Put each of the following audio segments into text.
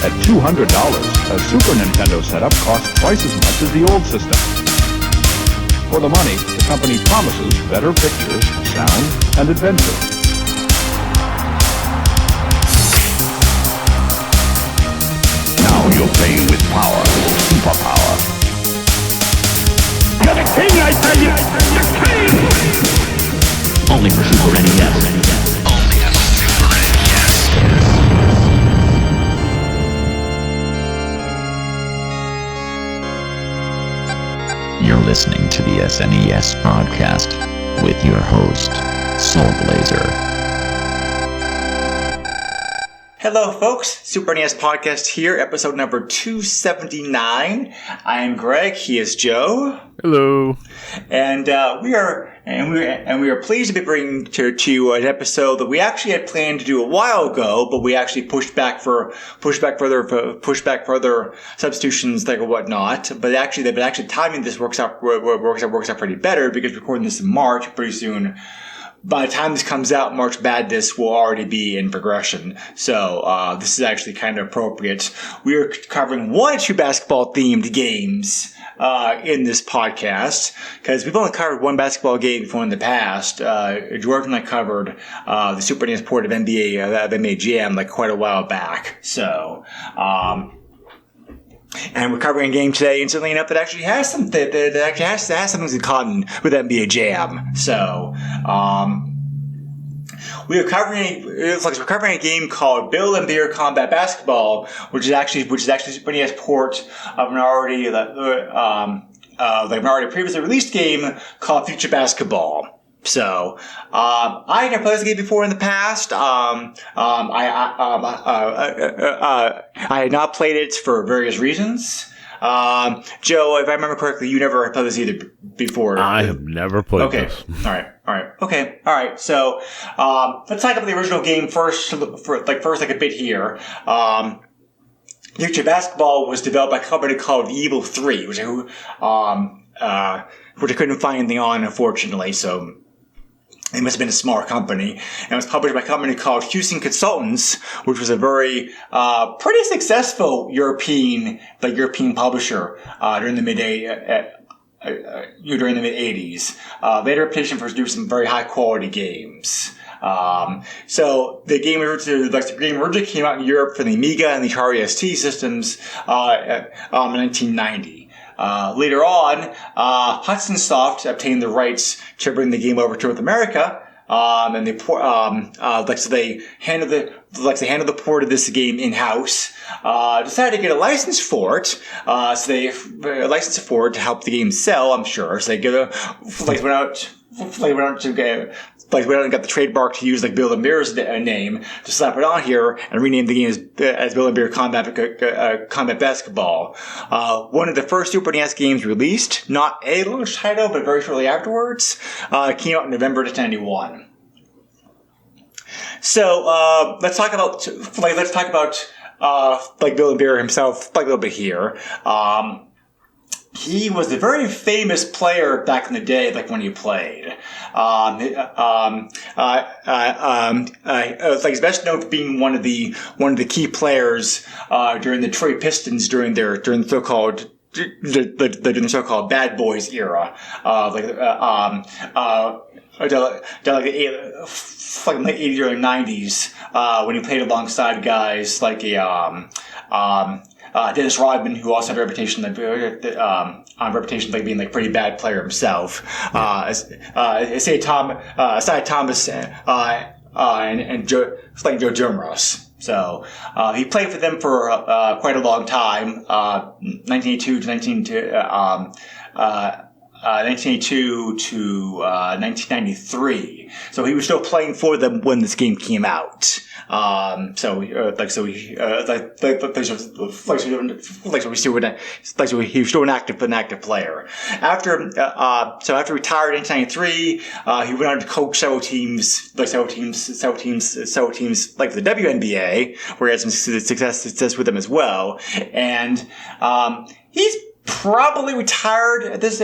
At $200, a Super Nintendo setup costs twice as much as the old system. For the money, the company promises better pictures, sound, and adventure. Now you're playing with power, superpower. You're the king, I tell you! The king! Only for Super NES. Only on Super NES. You're listening to the SNES podcast with your host, Soul Blazer. Hello, folks. Super NES podcast here, episode number 279. I am Greg. He is Joe. Hello. And we are pleased to be bringing to you an episode that we actually had planned to do a while ago, but we actually pushed back further substitutions like whatnot. But actually timing this works out pretty better because recording this in March pretty soon. By the time this comes out, March Madness will already be in progression. So this is actually kind of appropriate. We are covering 1 or 2 basketball-themed games in this podcast, because we've only covered 1 basketball game before in the past. George and I covered the Super NES port of NBA Jam like quite a while back. So... and we're covering a game today, interestingly enough, that actually has some that actually has something in common with NBA Jam. So, we're covering a game called Laimbeer Combat Basketball, which is actually Super NES port of an already previously released game called Future Basketball. So, I had never played this game before in the past. I had not played it for various reasons. Joe, if I remember correctly, you never played this either before. I have never played this. this. All right. So, let's talk about the original game first, like a bit here. Future Basketball was developed by a company called Evil 3, which I couldn't find anything on, unfortunately, so... It must have been a small company, and it was published by a company called Houston Consultants, which was a very, pretty successful European publisher, during the mid-80s. They had a reputation for doing some very high quality games. So the game originally came out in Europe for the Amiga and the Atari ST systems, in 1990. Later on, Hudson Soft obtained the rights to bring the game over to North America, and they handled the port of this game in-house. Decided to get a license for it, so they licensed it for it to help the game sell, I'm sure. So they went out and got the trademark to use Bill Laimbeer's name to slap it on here and rename the game as Bill Laimbeer Combat Basketball. One of the first Super NES games released, not a launch title, but very shortly afterwards, came out in November 1991. So let's talk about Bill Laimbeer himself a little bit here. He was a very famous player back in the day, when he played. He's best known for being one of the key players during the Detroit Pistons during the so-called Bad Boys era, late 80s, early 90s, when he played alongside guys like Dennis Rodman, who also had a reputation being a pretty bad player himself. Aside Thomas and Joe Jonas. So he played for them for quite a long time, 1982 to 1993. So he was still playing for them when this game came out. He was still an active player. After retired in 1993, he went on to coach several teams like the WNBA, where he had some success with them as well. And he's probably retired at this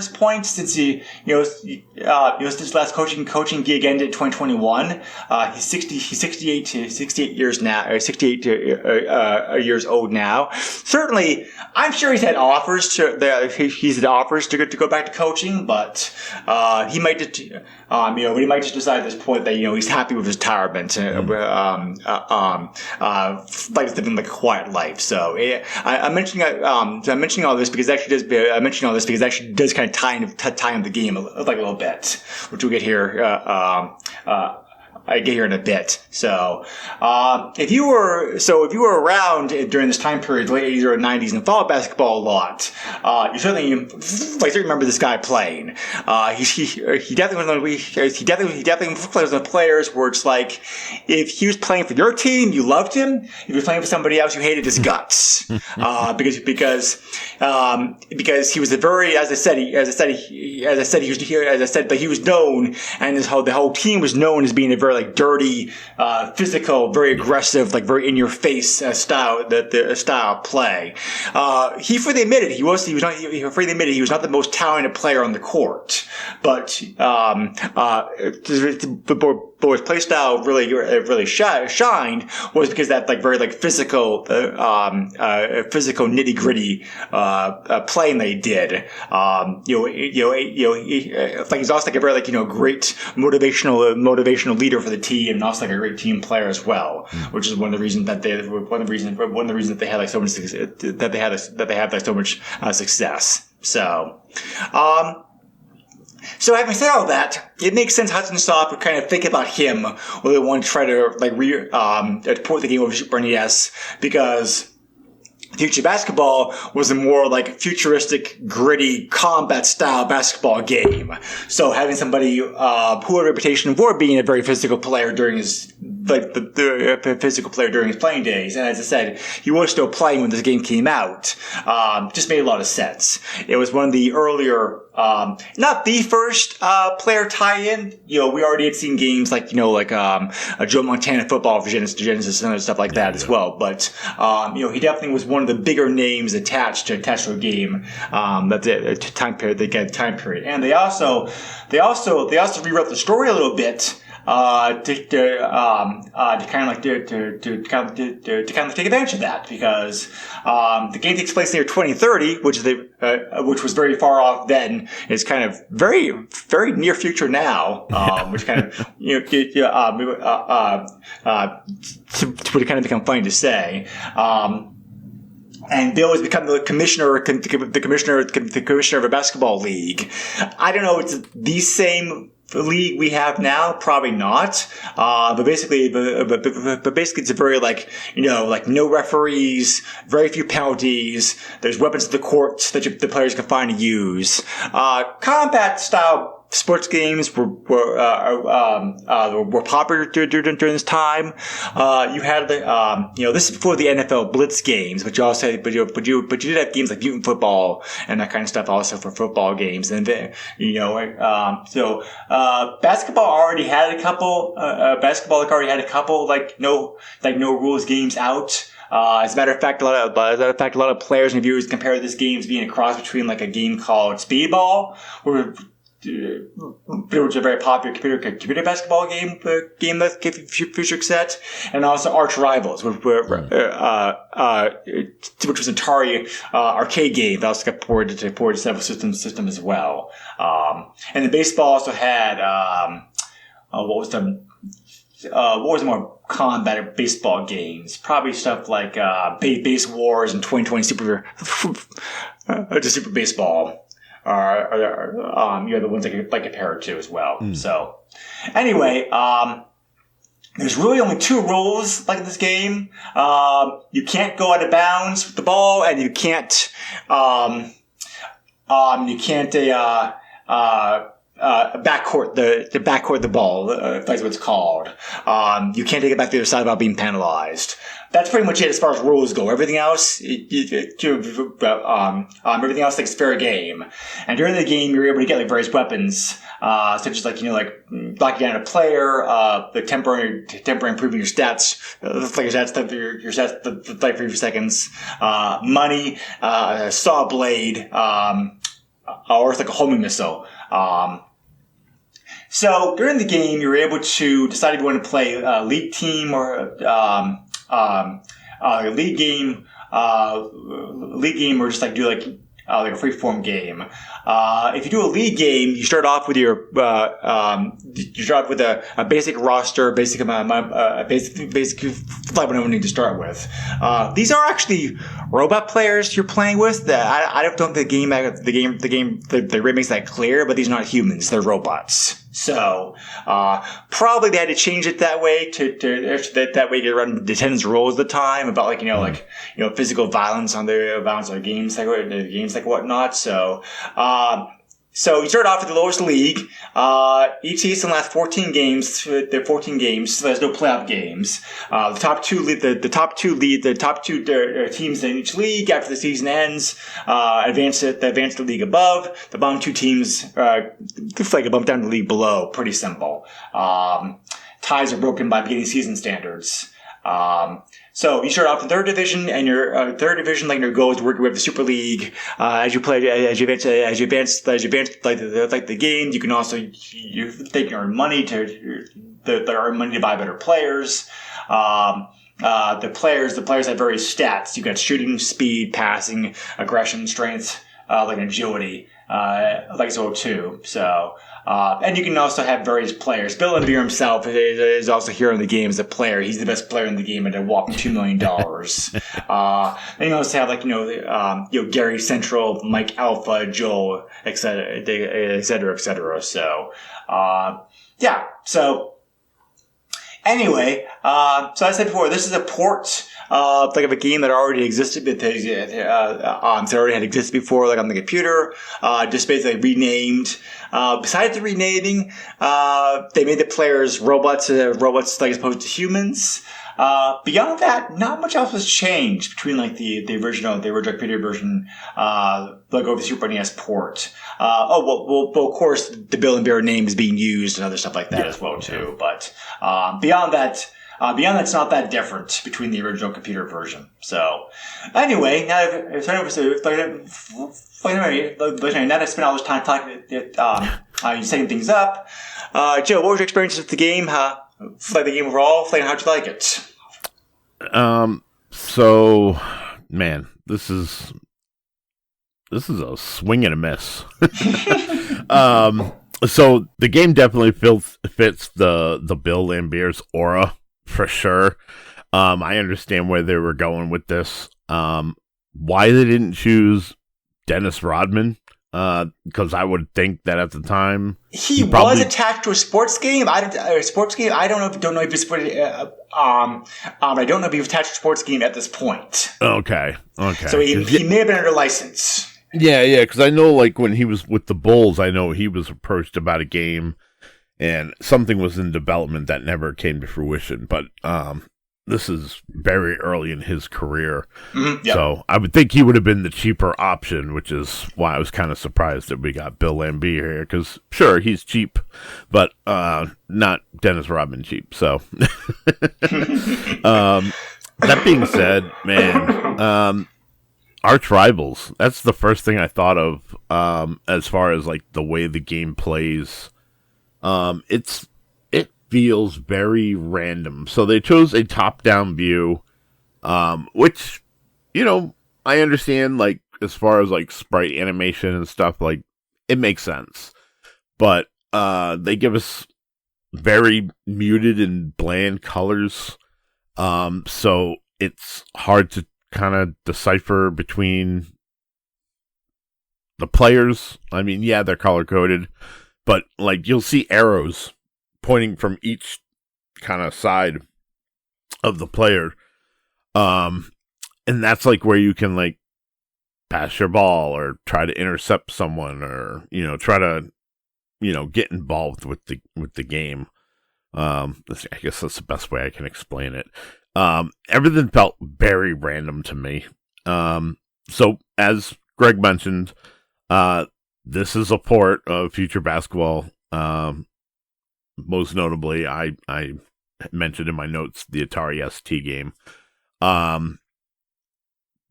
point, since since his last coaching gig ended in 2021. He's 68 years now, or 68 years old now. Certainly, I'm sure he's had offers to go back to coaching, but he might just decide at this point that he's happy with his retirement, like living like a quiet life. So I'm mentioning all this because it actually does kind of tie in the game a little bit, which we'll get here. I get here in a bit. So, if you were around during this time period, the late 80s or 90s, and followed basketball a lot, you certainly remember this guy playing. He definitely was one of the players where it's like, if he was playing for your team, you loved him. If he was playing for somebody else, you hated his guts. Because he was a very, but he was known, and the whole team was known as being a very dirty, physical, very aggressive, very in your face style of play. He freely admitted he was not the most talented player on the court, but his play style really shined was because that very physical nitty gritty playing they did. He's also a very great motivational leader for the team, and also a great team player as well, which is one of the reasons that they had so much success. So having said all that, it makes sense Hudson Soft would kind of think about him when they want to try to port the game over Super NES, because Future Basketball was a more futuristic, gritty, combat-style basketball game. So having somebody who had a reputation for being a very physical player during his playing days, and as I said, he was still playing when this game came out, just made a lot of sense. It was one of the earlier, not the first player tie-in. We already had seen games a Joe Montana football for Genesis and other stuff like that as well. But he definitely was one of the bigger names attached to a game time period. And they also rewrote the story a little bit. To kind of take advantage of that, because the game takes place near 2030, which was very far off then, is kind of very very near future now, which kind of would kind of become funny to say. And Bill has become the commissioner of a basketball league. I don't know if it's the same league we have now, probably not. But basically it's a very no referees, very few penalties. There's weapons in the courts that the players can find and use. Combat style sports games were popular during this time. You had this is before the NFL Blitz games, but you did have games like Mutant Football and that kind of stuff also for football games. And then basketball already had a couple. No rules games out. As a matter of fact, a lot of players and viewers compare this game as being a cross between a game called Speedball, which is a very popular computer basketball game that Future set, and also Arch Rivals, which was an Atari arcade game that also got ported to several system as well. And the baseball also had what was the more combat baseball games? Probably stuff like Base Wars and 2020 Super Baseball. The ones I could compare it to as well. So, anyway, there's really only two rules in this game. You can't go out of bounds with the ball, and you can't backcourt the ball. That's what it's called. You can't take it back to the other side without being penalized. that's pretty much it as far as rules go. Everything else, everything else is fair game. And during the game, you're able to get like various weapons, such as like locking down a player, the temporary improving your stats, like your stats like for a few seconds, money, a saw blade, or it's like a homing missile. So during the game, you're able to decide if you want to play a league team or a league game, or just like do like a free-form game. If you do a league game, you start off with a basic roster, basic flight we need to start with. These are actually robot players you're playing with. I don't think the rate makes that clear, but these are not humans; they're robots. So probably they had to change it that way to that way to run the tenants rules at the time about physical violence on the games like whatnot. So you start off at the lowest league. Each season lasts 14 games. There are 14 games, so there's no playoff games. The top two teams in each league after the season ends advance the league above. The bottom two teams like a bump down to the league below. Pretty simple. Ties are broken by beginning season standards. So you start off in third division, and your your goal is to work your way up the Super League. As you advance the game, you can also earn money to buy better players. The players have various stats. You got shooting, speed, passing, aggression, strength, like agility, like so too. So. And you can also have various players. Bill Laimbeer himself is also here in the game as a player. He's the best player in the game at a whopping $2 million. And you also have Gary Central, Mike Alpha, Joel, etc., etc., etc. So, yeah. So, anyway, so I said before, this is a port of a game that already existed, but it already had existed before, like on the computer, just basically renamed. Besides the renaming, they made the players robots like as opposed to humans. Beyond that, not much else was changed between the original computer version, over the Super NES port. Well, of course, the Bill and Bear name is being used and other stuff like that as well too. But beyond that, it's not that different between the original computer version. So, anyway, now that I spent all this time talking, setting things up, Joe, what was your experience with the game? The game overall? How'd you like it? So, man, this is a swing and a miss. So the game definitely fits the Bill Laimbeer's aura for sure. I understand where they were going with this. Why they didn't choose Dennis Rodman? Because I would think that at the time he was attached to a sports game. I don't know if I don't know if he's I don't know if he was attached to a sports game at this point. Okay. So he may have been under license. Yeah, because I know when he was with the Bulls, I know he was approached about a game, and something was in development that never came to fruition. But this is very early in his career, yep. So I would think he would have been the cheaper option, which is why I was kind of surprised that we got Bill Laimbeer here. Because sure, he's cheap, but not Dennis Rodman cheap. So that being said, man. Arch rivals. That's the first thing I thought of as far as the way the game plays. It feels very random. So they chose a top-down view, which, I understand, as far as sprite animation and stuff, it makes sense. But they give us very muted and bland colors. So it's hard to kind of decipher between the players. I mean, yeah, they're color coded, but you'll see arrows pointing from each kind of side of the player. And that's where you can pass your ball or try to intercept someone or, try to, get involved with the game. I guess that's the best way I can explain it. Everything felt very random to me. So as Greg mentioned, this is a port of Future Basketball. Most notably, I mentioned in my notes the Atari ST game.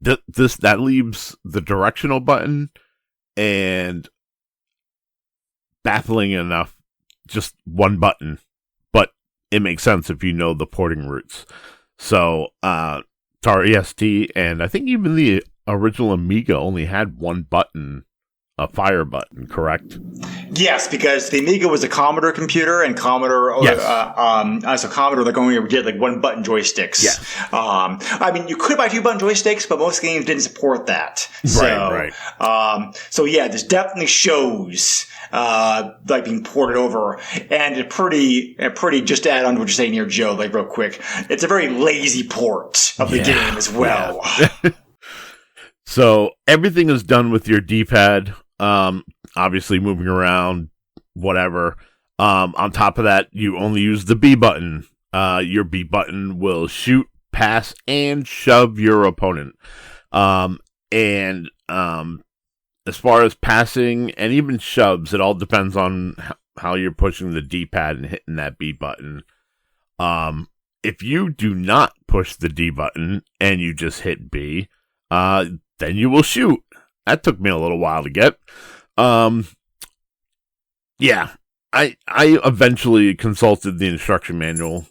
That leaves the directional button and, baffling enough, just one button, but it makes sense if you know the porting routes. So Atari ST and I think even the original Amiga only had one button, a fire button, correct? Yes, because the Amiga was a Commodore computer, and Commodore, Yes. so Commodore, like only did like one button joysticks. Yes. I mean, you could buy two button joysticks, but most games didn't support that. Right. So yeah, this definitely shows like being ported over, and a pretty. Just to add on to what you're saying here, Joe, like real quick, it's a very lazy port of the game as well. Yeah. So everything is done with your D-pad. Obviously moving around, whatever. On top of that, you only use the B button. Your B button will shoot, pass, and shove your opponent. And as far as passing and even shoves, it all depends on how you're pushing the D-pad and hitting that B button. If you do not push the D button and you just hit B, then you will shoot. That took me a little while to get. Yeah, I eventually consulted the instruction manual,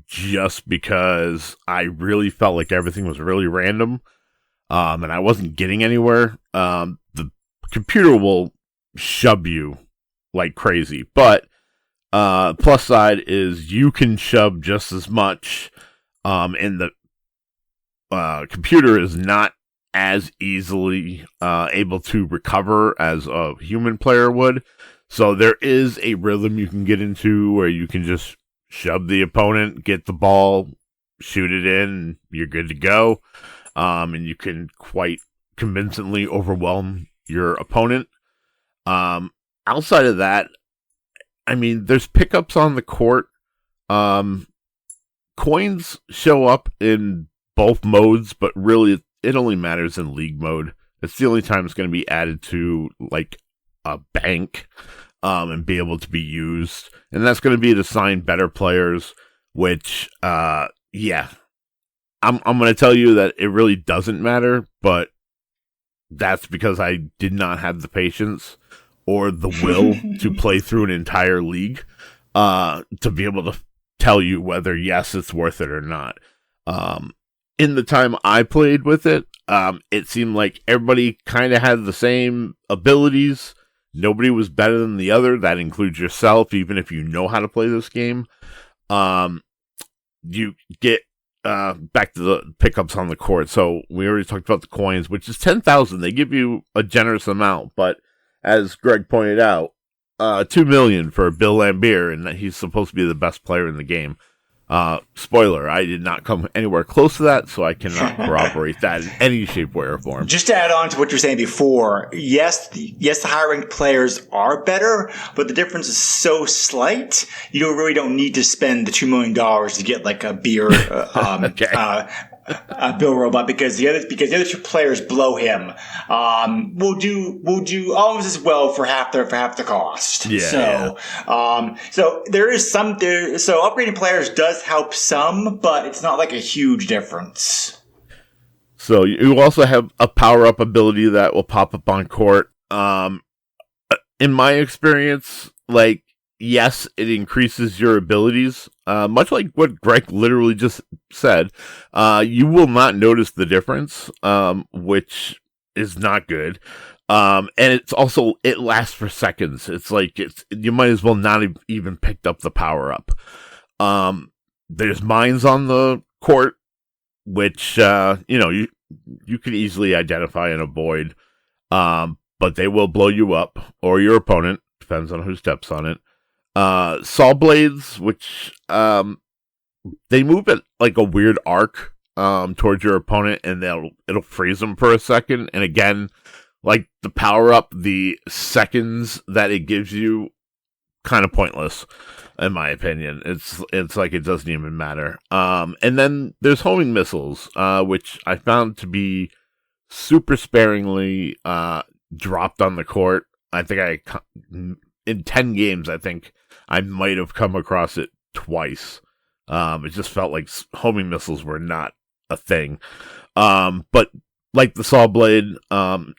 just because I really felt like everything was really random, and I wasn't getting anywhere. The computer will shove you like crazy, but plus side is you can shove just as much, and the computer is not as easily able to recover as a human player would. So there is a rhythm you can get into where you can just shove the opponent, get the ball, shoot it in, and you're good to go. And you can quite convincingly overwhelm your opponent. Outside of that, I mean, there's pickups on the court. Coins show up in both modes, but really it only matters in league mode. It's the only time it's going to be added to like a bank, and be able to be used. And that's going to be to sign better players, which, yeah, I'm going to tell you that it really doesn't matter, but that's because I did not have the patience or the will to play through an entire league, to be able to tell you whether, yes, it's worth it or not. In the time I played with it, it seemed like everybody kind of had the same abilities. Nobody was better than the other. That includes yourself, even if you know how to play this game. You get back to the pickups on the court. So we already talked about the coins, which is 10,000. They give you a generous amount, but as Greg pointed out, 2 million for Bill Laimbeer, and that he's supposed to be the best player in the game. Spoiler, I did not come anywhere close to that, so I cannot corroborate that in any shape, way, or form. Just to add on to what you were saying before, yes, the higher ranked players are better, but the difference is so slight, you really don't need to spend the $2 million to get like a beer, Bill Robot, because the other two players below him will do almost as well for half the cost. So there is some there. So upgrading players does help some, but it's not like a huge difference. So you also have a power-up ability that will pop up on court. In my experience, like, yes, it increases your abilities. Much like what Greg literally just said, you will not notice the difference, which is not good. And it's also, it lasts for seconds. It's like, you might as well not have even picked up the power-up. There's mines on the court, which, you can easily identify and avoid. But they will blow you up, or your opponent, depends on who steps on it. Saw blades, which they move at like a weird arc towards your opponent, and it'll freeze them for a second. And again, like the power up, the seconds that it gives you kind of pointless, in my opinion. It's like it doesn't even matter. And then there's homing missiles, which I found to be super sparingly dropped on the court. I think in 10 games, I think I might have come across it twice. It just felt like homing missiles were not a thing. But like the saw blade,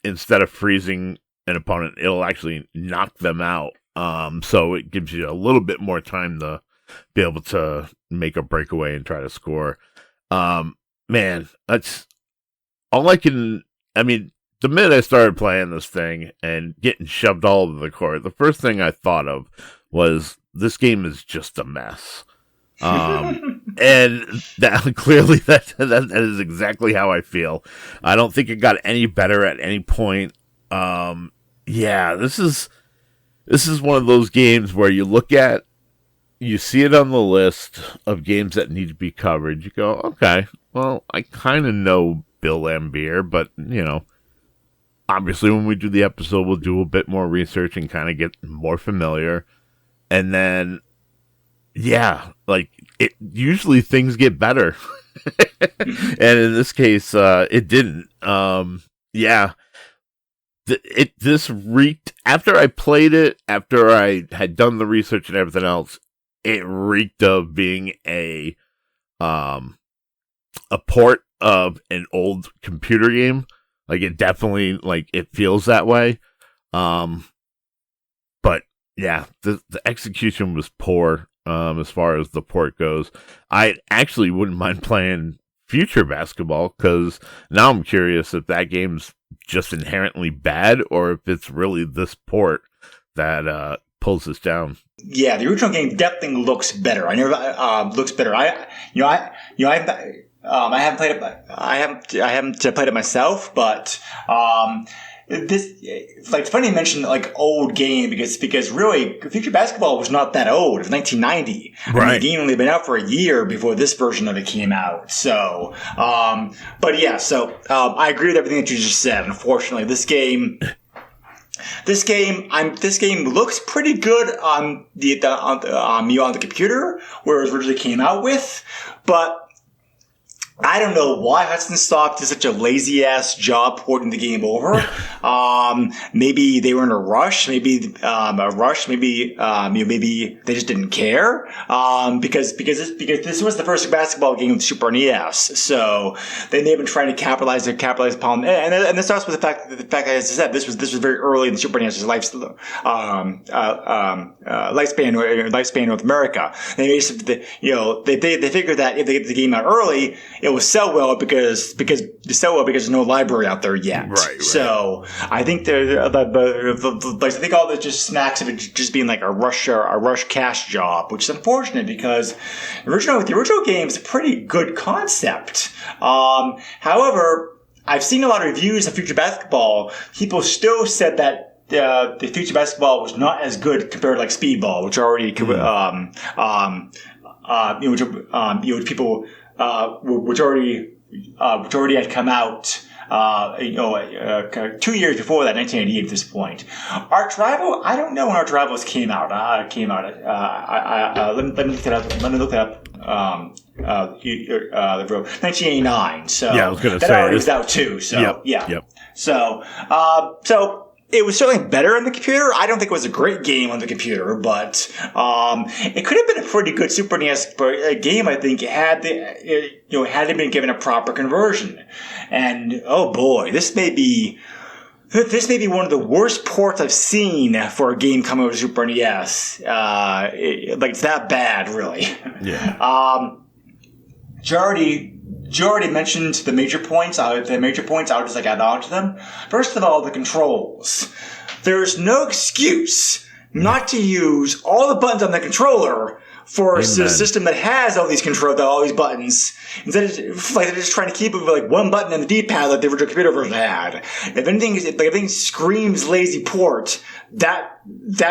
instead of freezing an opponent, it'll actually knock them out. So it gives you a little bit more time to be able to make a breakaway and try to score. Man, that's all I can. I mean, the minute I started playing this thing and getting shoved all over the court, the first thing I thought of was this game is just a mess. And that clearly that is exactly how I feel. I don't think it got any better at any point. Yeah, this is one of those games where you see it on the list of games that need to be covered. You go, okay, well, I kind of know Bill Laimbeer, but obviously when we do the episode, we'll do a bit more research and kind of get more familiar. And then, yeah, like it usually things get better. And in this case, it didn't. Yeah. This reeked, after I played it, after I had done the research and everything else, it reeked of being a port of an old computer game. Like it definitely, like it feels that way. But yeah, the execution was poor, as far as the port goes. I actually wouldn't mind playing future basketball, because now I'm curious if that game's just inherently bad or if it's really this port that pulls this down. Yeah, the original game definitely looks better. I haven't played it. I haven't played it myself, but it's funny you mention like old game because really Future Basketball was not that old. It was 1990. Right. I mean, the game only been out for a year before this version of it came out. So, but yeah. So I agree with everything that you just said. Unfortunately, this game looks pretty good on the computer where it originally came out with, but I don't know why Hudson Soft did such a lazy-ass job porting the game over. Maybe they were in a rush. Maybe they just didn't care. Because this was the first basketball game with Super NES. So they've been trying to capitalize upon, and this starts with the fact that, as I said, this was very early in the Super NES's lifespan in North America. They figured that if they get the game out early, it will sell well because there's no library out there yet. Right. So I think I think all this just smacks of it just being like a rush cash job, which is unfortunate because the original game is a pretty good concept. However, I've seen a lot of reviews of Future Basketball. People still said that the Future Basketball was not as good compared to like Speedball, which already which already had come out, 2 years before that, 1988 at this point. Arch Rival, I don't know when Arch Rivals came out. Let me look that up. 1989. So yeah, I was going to say that already was out too. So Yep. So it was certainly better on the computer. I don't think it was a great game on the computer, but it could have been a pretty good Super NES game. I think had it been given a proper conversion. And oh boy, this may be one of the worst ports I've seen for a game coming over Super NES. It's that bad, really. Yeah. You already mentioned the major points. I'll just add on to them. First of all, the controls. There's no excuse not to use all the buttons on the controller for a system that has all these buttons. Instead of they're just trying to keep it with like one button in the D-pad like the original computer version had. If anything screams lazy port, that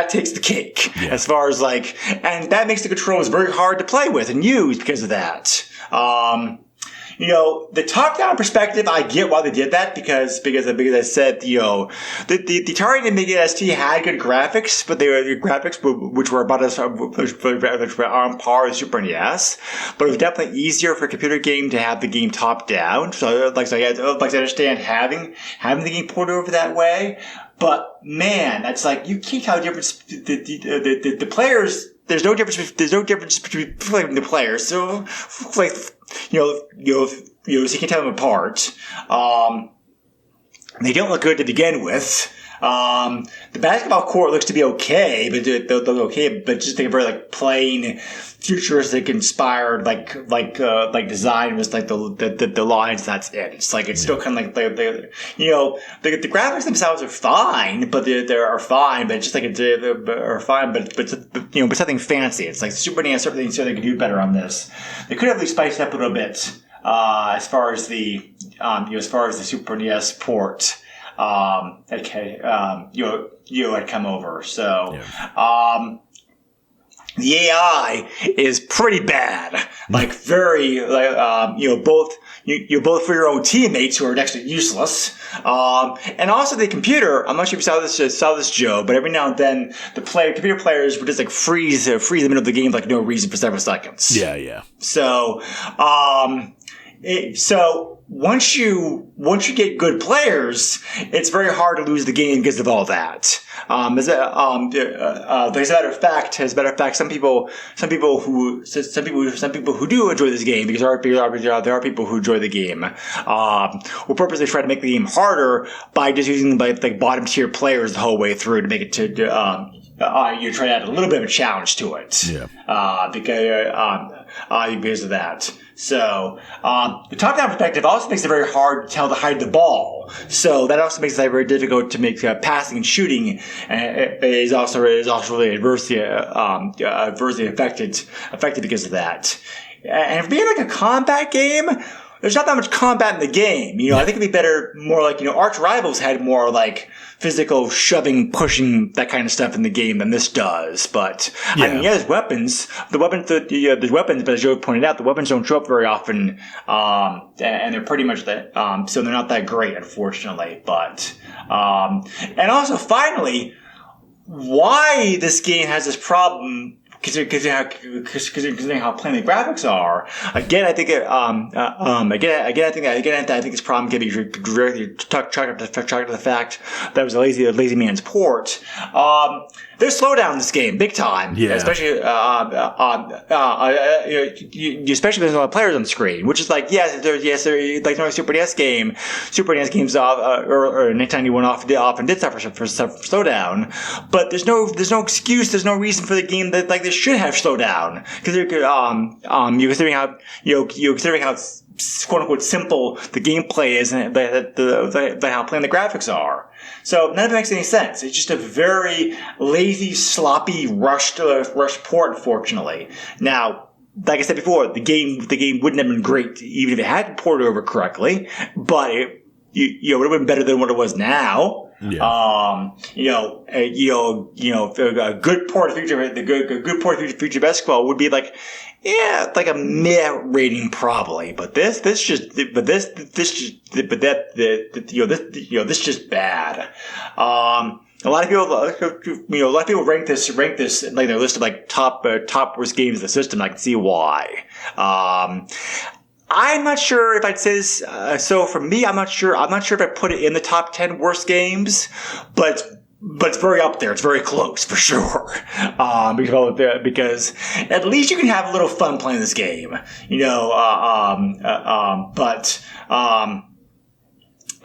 takes the cake. Yeah. As far as and that makes the controls very hard to play with and use because of that. the top-down perspective, I get why they did that because I said, the Atari and Amiga ST had good graphics, but they were the graphics which were about which were on par with Super NES. But it was definitely easier for a computer game to have the game top-down. So I understand having the game ported over that way. But man, that's like you can't tell the difference. The players. There's no difference between the players. So like so you can tell them apart. They don't look good to begin with. The basketball court looks to be okay, but they're okay, but just they're very like plain, futuristic, inspired, like design was like the lines. That's it. It's like it's still kind of like the graphics themselves are fine, but they are fine, but it's just like are fine, but something fancy. It's like Super NES certainly so they could do better on this. They could have at least spiced it up a little bit as far as the Super NES port. Had come over. So, the AI is pretty bad. Like very, both for your own teammates who are next to useless. And also the computer. I'm not sure if you saw this, Joe, but every now and then computer players would just like freeze in the middle of the game for like no reason for several seconds. Yeah. So, once you get good players, it's very hard to lose the game because of all that. As a matter of fact, some people who do enjoy this game, because there are people who enjoy the game, will purposely try to make the game harder by just using like bottom tier players the whole way through to make it to you try to add a little bit of a challenge to it. Because of that. So, the top-down perspective also makes it very hard to hide the ball. So that also makes it very difficult to make passing and shooting. Is also really adversely affected because of that. And for being like a combat game, there's not that much combat in the game. I think it'd be better, more like, Arch Rivals had more like physical shoving, pushing, that kind of stuff in the game than this does. But, there's weapons. The weapons, but as Joe pointed out, the weapons don't show up very often. And they're pretty much so they're not that great, unfortunately. But, and also finally, why this game has this problem, considering how plain the graphics are. Again, I think I think this problem can be directly chalked up to the fact that it was a lazy man's port. There's slowdown in this game, big time. Yeah. Especially, especially when there's a lot of players on the screen, which is like, like no Super NES game. Super NES games, or 1991 often did suffer for slowdown. But there's no excuse, there's no reason for the game that like this should have slowdown. Because considering how quote unquote simple the gameplay is, and how plain the graphics are. So none of it makes any sense. It's just a very lazy, sloppy, rushed port, unfortunately. Now, like I said before, the game wouldn't have been great even if it had ported over correctly, but it would have been better than what it was now. Yeah. A good port of Future Basketball would be like, like a meh rating probably, but this just bad. A lot of people rank this in like their list of like top worst games of the system. I can see why. I'm not sure if I'd say this. So for me, I'm not sure if I put it in the top 10 worst games, but it's very up there. It's very close for sure. Because at least you can have a little fun playing this game, but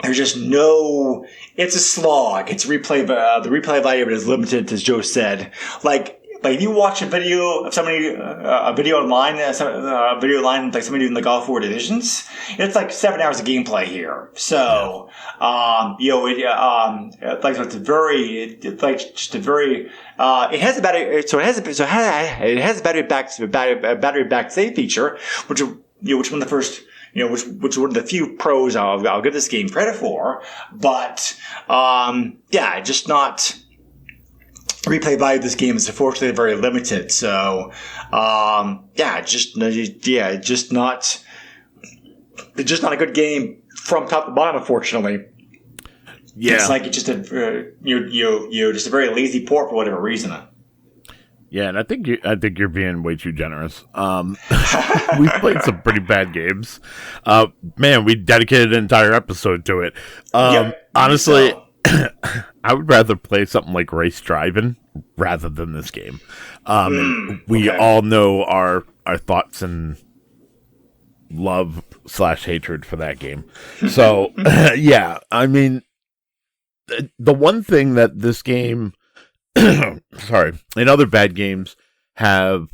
there's just no. It's a slog. It's replay. The replay value of it is limited, as Joe said. Like if you watch a video of somebody, a video online, like somebody doing like all 4 divisions, it's like 7 hours of gameplay here. So, it has a battery back save feature, which one of the first. Which is one of the few pros I'll give this game credit for, but just not. Replay value of this game is unfortunately very limited, so just not it's just not a good game from top to bottom, unfortunately. Yeah. It's like it's just just a very lazy port for whatever reason. Yeah, and I think you're being way too generous. We've played some pretty bad games. Man, we dedicated an entire episode to it. Honestly, so. I would rather play something like Race Driving rather than this game. We all know our thoughts and love/hatred for that game. So, yeah, I mean, the one thing that this game, sorry, and other bad games have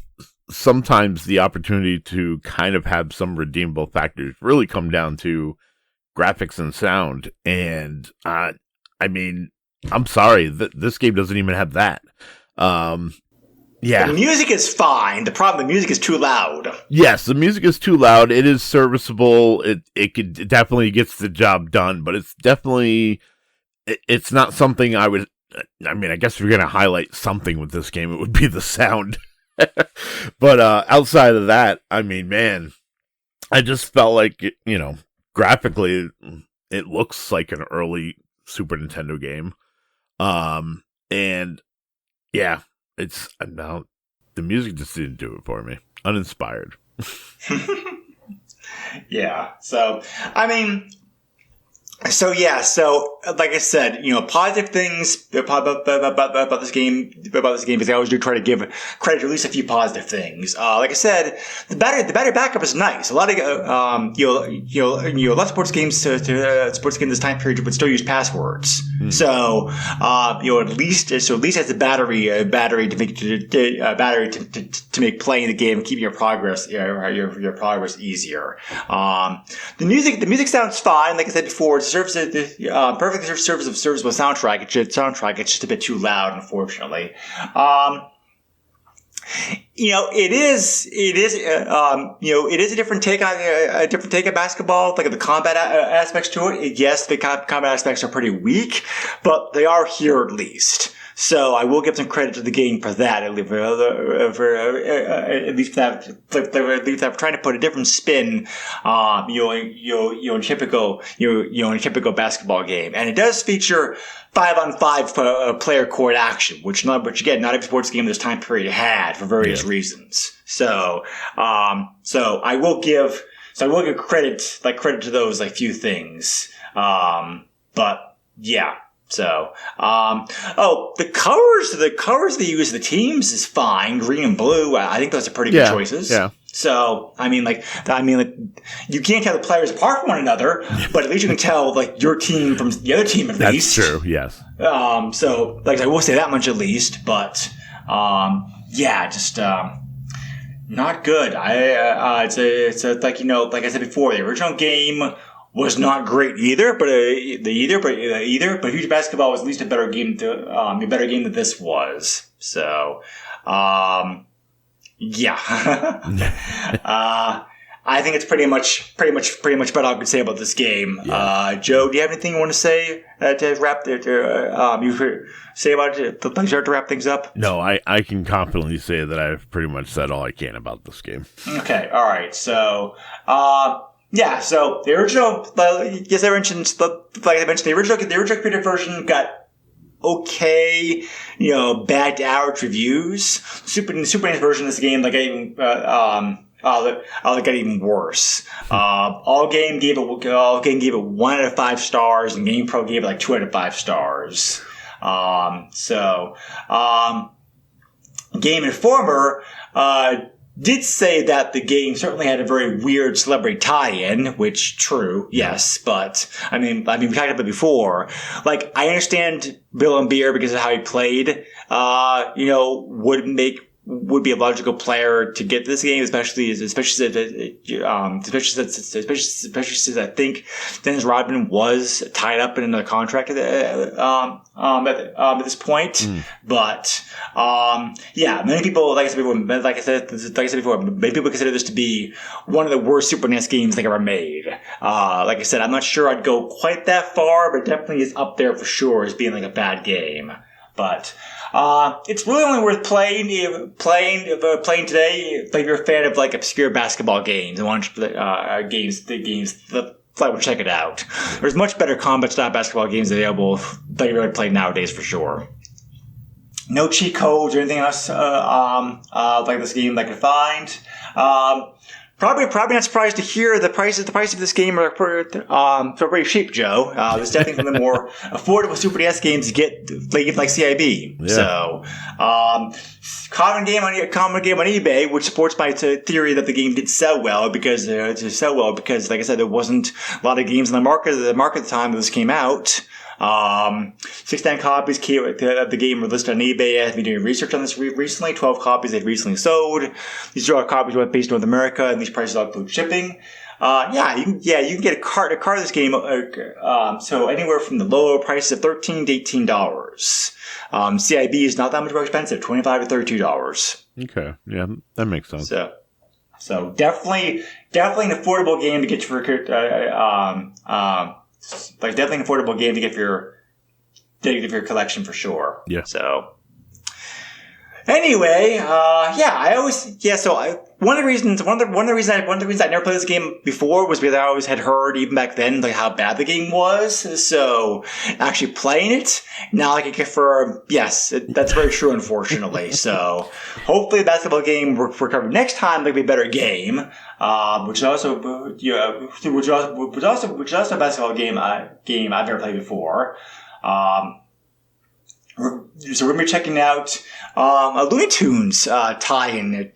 sometimes the opportunity to kind of have some redeemable factors really come down to graphics and sound. And, I mean, I'm sorry, this game doesn't even have that. Yeah. The music is fine. The problem, the music is too loud. Yes, the music is too loud. It is serviceable. It definitely gets the job done, but it's definitely, it's not something I would, I mean, I guess if you're going to highlight something with this game, it would be the sound. But outside of that, I mean, man, I just felt like, graphically, it looks like an early Super Nintendo game. And yeah, it's now the music just didn't do it for me. Uninspired. Yeah. So, I mean, so like I said, positive things about this game, because I always do try to give credit to at least a few positive things. Like I said, the battery backup is nice. A lot of a lot of sports games sports games this time period would still use passwords. So at least has the battery to make playing the game and keeping your progress easier. The music sounds fine. Like I said before, it serves perfectly serviceable soundtrack. It's just a bit too loud, unfortunately. It is a different take on basketball. Like the combat aspects to it. Yes, the combat aspects are pretty weak, but they are here at least. So I will give some credit to the game for that. At least for that, trying to put a different spin, in a typical basketball game. And it does feature 5-on-5 player court action, which again, not every sports game this time period had for various reasons. So I will give credit to those few things. But yeah. So, the colors they use the teams is fine. Green and blue. I think those are pretty good choices. Yeah. So, you can't tell the players apart from one another, but at least you can tell, your team from the other team at least. That's true, yes. So, I will say that much at least, but, just, not good. It's like I said before, the original game was not great either, but Future Basketball was at least a better game than this was. So, I think it's pretty much about all I could say about this game. Yeah. Joe, do you have anything you want to say to wrap say about it to start to wrap things up? No, I can confidently say that I've pretty much said all I can about this game. Okay, all right. So, so the original, yes, I mentioned the original computer version got okay, bad to average reviews. Super NES version of this game, got even worse. All game gave it 1 out of 5 stars, and GamePro gave it 2 out of 5 stars. Game Informer, did say that the game certainly had a very weird celebrity tie-in, which true, yes, but we talked about it before. I understand Bill Laimbeer because of how he played, would be a logical player to get this game, especially since I think Dennis Rodman was tied up in another contract at this point. But many people, like I said before, many people consider this to be one of the worst Super NES games ever made. Like I said, I'm not sure I'd go quite that far, but it definitely is up there for sure as being a bad game. But it's really only worth playing today if you're a fan of like obscure basketball games and want to check it out. There's much better combat style basketball games available that you're going to play nowadays for sure. No cheat codes or anything else like this game that I could find. Probably not surprised to hear the price of this game are pretty cheap, Joe. There's definitely some of the more affordable Super NES games you get like CIB. Yeah. So, common game on eBay, which supports my theory that the game did sell well because, like I said, there wasn't a lot of games in the market at the time that this came out. 69 copies of the game were listed on eBay. I've been doing research on this recently. 12 copies they've recently sold. These are all copies based in North America, and these prices all include shipping. You can get a cart of this game. So anywhere from the lower prices of $13 to $18. CIB is not that much more expensive, $25 to $32. Okay, yeah, that makes sense. So definitely an affordable game to get for definitely an affordable game to get for your collection for sure. Yeah. So anyway, one of the reasons I never played this game before was because I always had heard even back then like how bad the game was. So actually playing it now I can confirm that's very true, unfortunately. So hopefully the basketball game we're covering next time will be a better game. Which is also a basketball game I've never played before. So we're gonna be checking out a Looney Tunes tie-in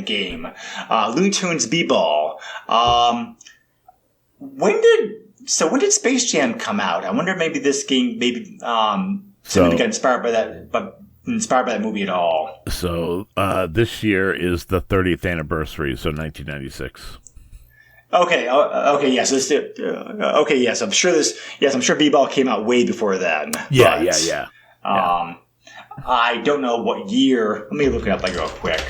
game, Looney Tunes B-Ball. When did Space Jam come out? I wonder if maybe this game somebody got inspired by that movie at all. So this year is the 30th anniversary, so 1996. Yes. I'm sure B-Ball came out way before then. Yeah. I don't know what year. Let me look it up real quick.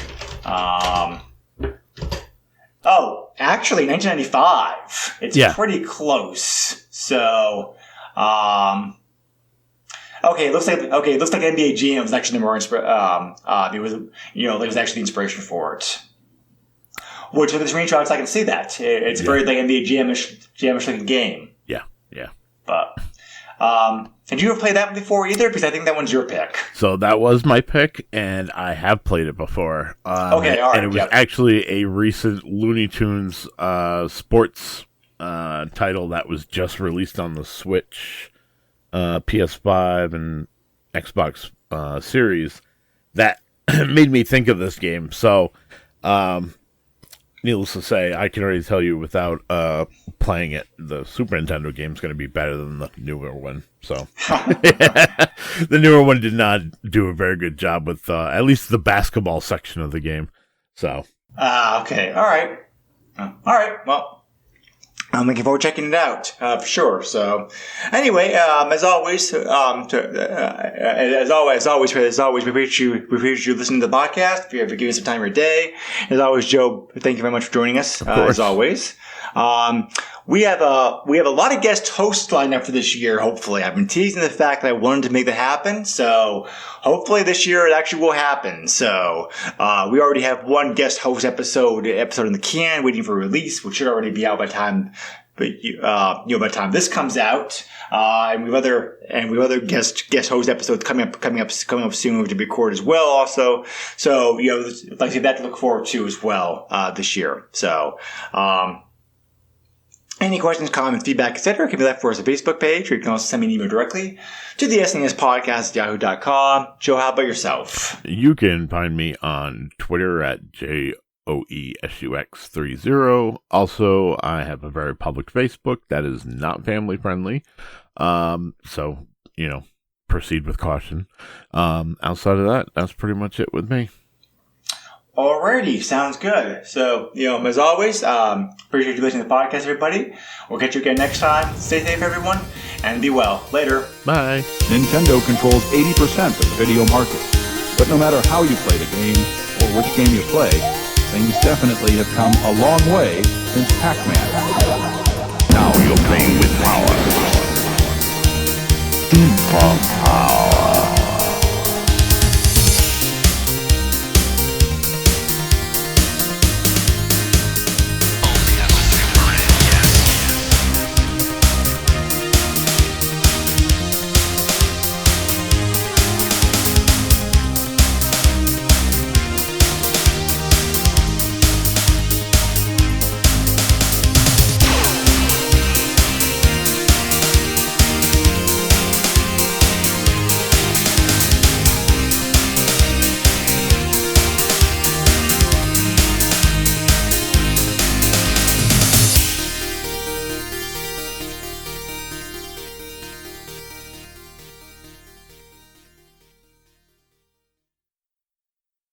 Actually, 1995. It's pretty close. So, it looks like NBA Jam was actually the more it was actually the inspiration for it. Which with the screenshots, I can see that it's very like NBA Jamish looking game. Yeah. But had you ever played that one before either? Because I think that one's your pick. So that was my pick, and I have played it before. All right. And it was actually a recent Looney Tunes sports title that was just released on the Switch, PS5, and Xbox Series that made me think of this game. So, needless to say, I can already tell you without playing it, the Super Nintendo game is going to be better than the newer one. So the newer one did not do a very good job with at least the basketball section of the game. So okay, all right. Well, I'm looking forward to checking it out for sure. So, anyway, as always, we appreciate you listening to the podcast. If you're giving some time of your day, as always, Joe, thank you very much for joining us. As always, we have a lot of guest hosts lined up for this year. Hopefully, I've been teasing the fact that I wanted to make that happen. So, hopefully, this year it actually will happen. So, we already have one guest host episode in the can, waiting for release, which should already be out by the time by the time this comes out. And we have other guest host episodes coming up soon to record as well. Also, so like I said, that to look forward to as well this year. So. Any questions, comments, feedback, etc. can be left for us on the Facebook page, or you can also send me an email directly to the SNES podcast at yahoo.com. Joe, how about yourself? You can find me on Twitter at JOESUX30. Also, I have a very public Facebook that is not family friendly. So, proceed with caution. Outside of that, that's pretty much it with me. Alrighty, sounds good. So, as always, appreciate you listening to the podcast, everybody. We'll catch you again next time. Stay safe, everyone, and be well. Later. Bye. Nintendo controls 80% of the video market. But no matter how you play the game, or which game you play, things definitely have come a long way since Pac-Man. Now you're playing with power. Steampunk.